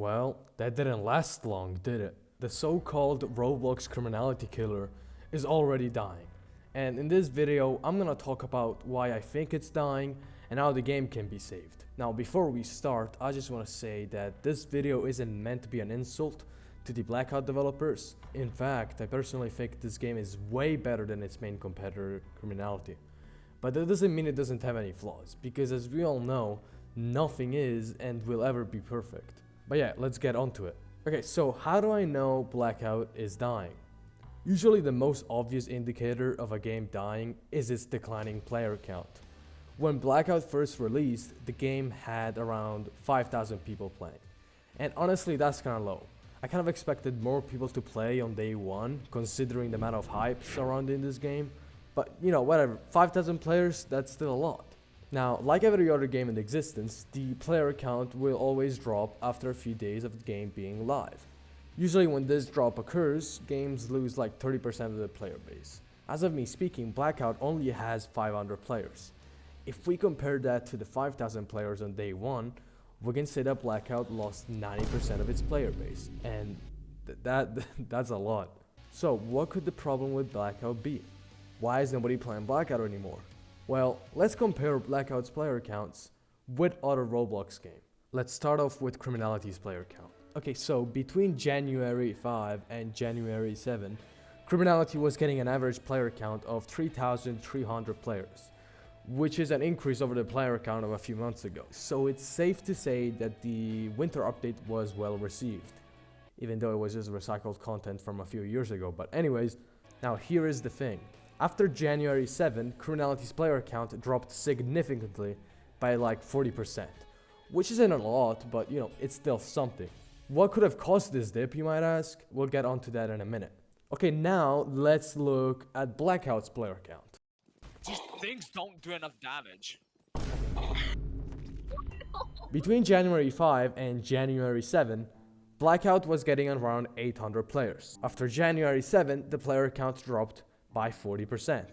Well, that didn't last long, did it? The so-called Roblox criminality killer is already dying. And in this video, I'm gonna talk about why I think it's dying and how the game can be saved. Now, before we start, I just wanna say that this video isn't meant to be an insult to the Blackout developers. In fact, I personally think this game is way better than its main competitor, Criminality. But that doesn't mean it doesn't have any flaws, because as we all know, nothing is and will ever be perfect. But yeah, let's get onto it. Okay, so how do I know Blackout is dying? Usually the most obvious indicator of a game dying is its declining player count. When Blackout first released, the game had around 5,000 people playing. And honestly, that's kinda low. I kind of expected more people to play on day one, considering the amount of hype surrounding this game. But you know, whatever, 5,000 players, that's still a lot. Now, like every other game in existence, the player count will always drop after a few days of the game being live. Usually when this drop occurs, games lose like 30% of their player base. As of me speaking, Blackout only has 500 players. If we compare that to the 5,000 players on day one, we can say that Blackout lost 90% of its player base. And that's a lot. So what could the problem with Blackout be? Why is nobody playing Blackout anymore? Well, let's compare Blackout's player counts with other Roblox games. Let's start off with Criminality's player count. Okay, so between January 5 and January 7, Criminality was getting an average player count of 3,300 players, which is an increase over the player count of a few months ago. So it's safe to say that the winter update was well received, even though it was just recycled content from a few years ago. But anyways, now here is the thing. After January 7, Criminality's player count dropped significantly by like 40%, which isn't a lot, but you know, it's still something. What could have caused this dip, you might ask? We'll get onto that in a minute. Okay, now let's look at Blackout's player count. These things don't do enough damage. Between January 5 and January 7, Blackout was getting around 800 players. After January 7, the player count dropped by 40%.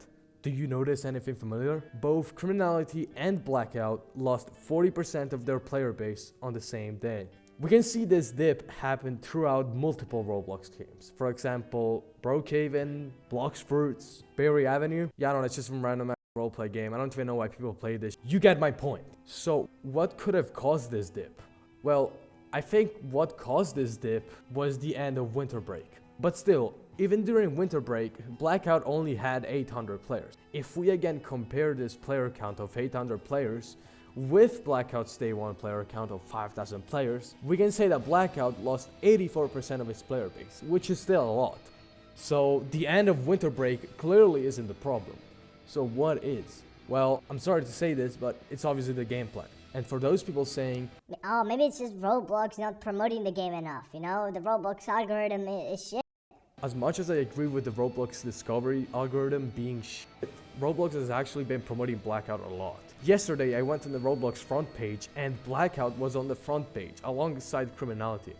Do you notice anything familiar? Both Criminality and Blackout lost 40% of their player base on the same day. We can see this dip happen throughout multiple Roblox games. For example, Brookhaven, Blox Fruits, Berry Avenue. Yeah, I don't know, it's just some random roleplay game. I don't even know why people play this. You get my point. So, what could have caused this dip? Well, I think what caused this dip was the end of winter break. But still, even during winter break, Blackout only had 800 players. If we again compare this player count of 800 players with Blackout's day one player count of 5,000 players, we can say that Blackout lost 84% of its player base, which is still a lot. So the end of winter break clearly isn't the problem. So what is? Well, I'm sorry to say this, but it's obviously the gameplay. And for those people saying, oh, maybe it's just Roblox not promoting the game enough, you know? The Roblox algorithm is shit. as much as I agree with the Roblox discovery algorithm being shit, Roblox has actually been promoting Blackout a lot. Yesterday, I went on the Roblox front page and Blackout was on the front page alongside Criminality,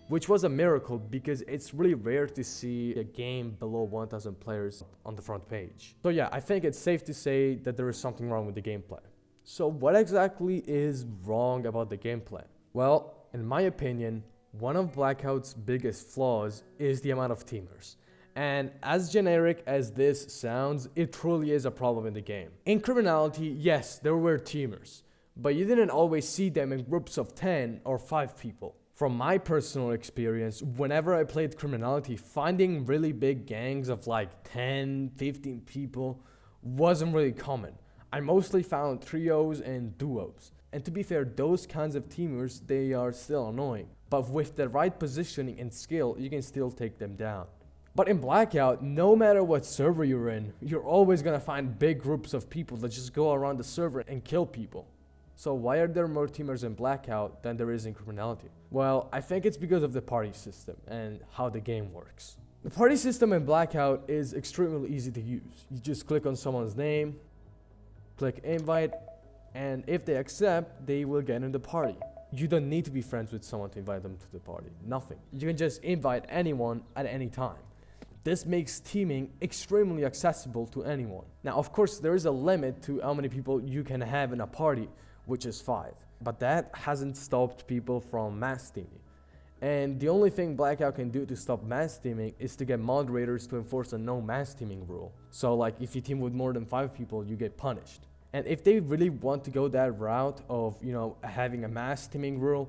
which was a miracle because it's really rare to see a game below 1,000 players on the front page. So yeah, I think it's safe to say that there is something wrong with the gameplay. So what exactly is wrong about the gameplay? Well, in my opinion, one of Blackout's biggest flaws is the amount of teamers. And as generic as this sounds, it truly is a problem in the game. In Criminality, yes, there were teamers, but you didn't always see them in groups of 10 or 5 people. From my personal experience, whenever I played Criminality, finding really big gangs of like 10, 15 people wasn't really common. I mostly found trios and duos. And to be fair, those kinds of teamers, they are still annoying. But with the right positioning and skill, you can still take them down. But in Blackout, no matter what server you're in, you're always gonna find big groups of people that just go around the server and kill people. So why are there more teamers in Blackout than there is in Criminality? Well, I think it's because of the party system and how the game works. The party system in Blackout is extremely easy to use. You just click on someone's name, click invite, and if they accept, they will get in the party. You don't need to be friends with someone to invite them to the party. Nothing. You can just invite anyone at any time. This makes teaming extremely accessible to anyone. Now, of course, there is a limit to how many people you can have in a party, which is 5. But that hasn't stopped people from mass teaming. And the only thing Blackout can do to stop mass teaming is to get moderators to enforce a no mass teaming rule. So like if you team with more than 5 people, you get punished. And if they really want to go that route of, having a mass teaming rule,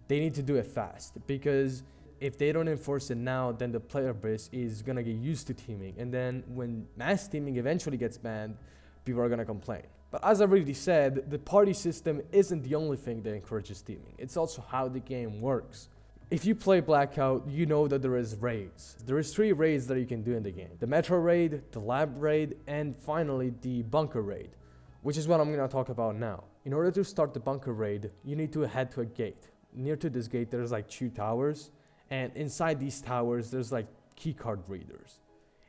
they need to do it fast, because if they don't enforce it now, then the player base is gonna get used to teaming, and then when mass teaming eventually gets banned, people are gonna complain. But as I already said, the party system isn't the only thing that encourages teaming. It's also how the game works. If you play Blackout, you know that there is raids. There is 3 raids that you can do in the game: the Metro raid, the Lab raid, and finally the Bunker raid, which is what I'm gonna talk about now. In order to start the Bunker raid, you need to head to a gate. Near to this gate, there's like 2 towers, and inside these towers, there's like keycard readers.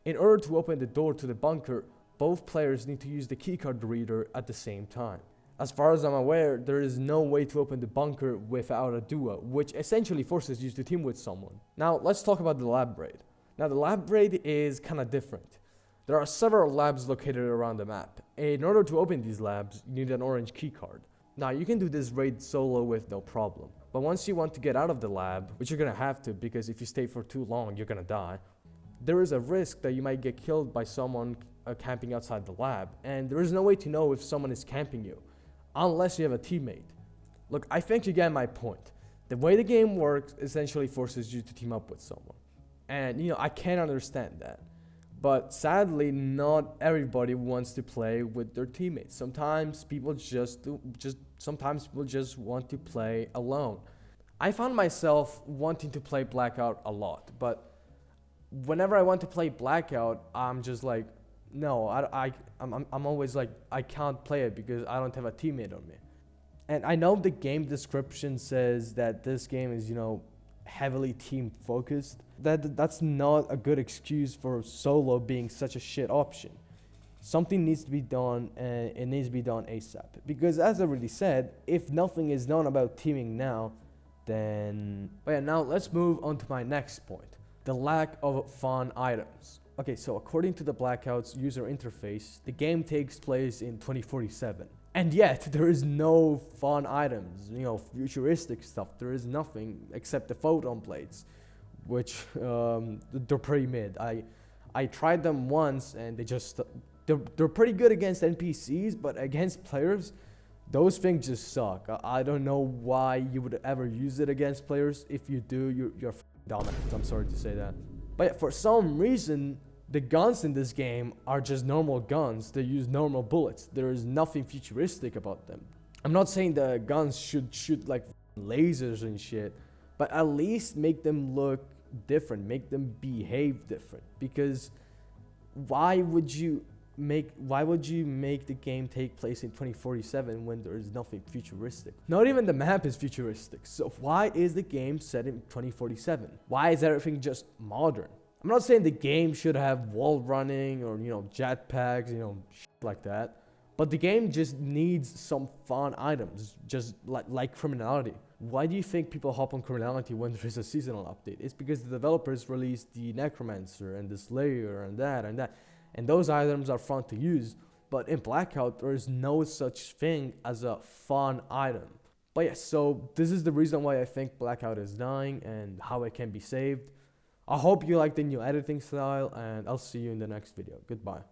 In order to open the door to the bunker, both players need to use the keycard reader at the same time. As far as I'm aware, there is no way to open the bunker without a duo, which essentially forces you to team with someone. Now, let's talk about the Lab raid. Now, the Lab raid is kind of different. There are several labs located around the map. In order to open these labs, you need an orange keycard. Now, you can do this raid solo with no problem. But once you want to get out of the lab, which you're gonna have to, because if you stay for too long, you're gonna die, there is a risk that you might get killed by someone camping outside the lab. And there is no way to know if someone is camping you, unless you have a teammate. Look, I think you get my point. The way the game works essentially forces you to team up with someone. And, I can understand that. But sadly, not everybody wants to play with their teammates. Sometimes people just want to play alone. I found myself wanting to play Blackout a lot, but whenever I want to play Blackout, I'm just like, no, I'm always like, I can't play it because I don't have a teammate on me. And I know the game description says that this game is, heavily team focused. That's not a good excuse for solo being such a shit option. Something needs to be done, and it needs to be done ASAP. Because as I already said, if nothing is done about teaming now, then... But yeah, now let's move on to my next point. The lack of fun items. Okay, so according to the Blackout's user interface, the game takes place in 2047. And yet, there is no fun items, futuristic stuff. There is nothing except the photon blades, which they're pretty mid. I tried them once, and they're pretty good against NPCs, but against players, those things just suck. I don't know why you would ever use it against players. If you do, you're dominant. I'm sorry to say that. But yeah, for some reason, the guns in this game are just normal guns. They use normal bullets. There is nothing futuristic about them. I'm not saying the guns should shoot like lasers and shit, but at least make them look different, make them behave different. Because why would you make the game take place in 2047 when there is nothing futuristic? Not even the map is futuristic. So why is the game set in 2047? Why is everything just modern? I'm not saying the game should have wall running or, jetpacks, shit like that. But the game just needs some fun items, just like criminality. Why do you think people hop on criminality when there is a seasonal update? It's because the developers released the Necromancer and the Slayer and that. And those items are fun to use. But in Blackout, there is no such thing as a fun item. But yeah, so this is the reason why I think Blackout is dying and how it can be saved. I hope you like the new editing style, and I'll see you in the next video. Goodbye.